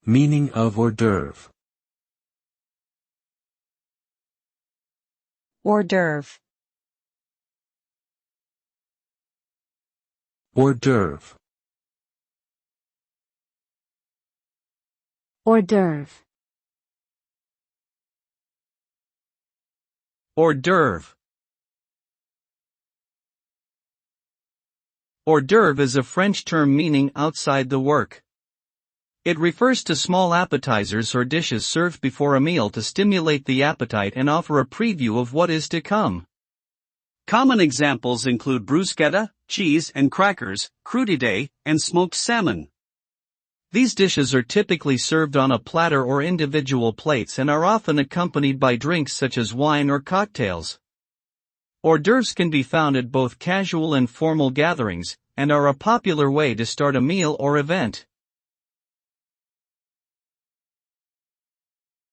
Meaning of hors d'oeuvre. Hors d'oeuvre. Hors d'oeuvre. Hors d'oeuvre. Hors d'oeuvre. Hors d'oeuvre is a French term meaning outside the work. It refers to small appetizers or dishes served before a meal to stimulate the appetite and offer a preview of what is to come. Common examples include bruschetta, cheese and crackers, crudité, and smoked salmon. These dishes are typically served on a platter or individual plates and are often accompanied by drinks such as wine or cocktails. Hors d'oeuvres can be found at both casual and formal gatherings, and are a popular way to start a meal or event.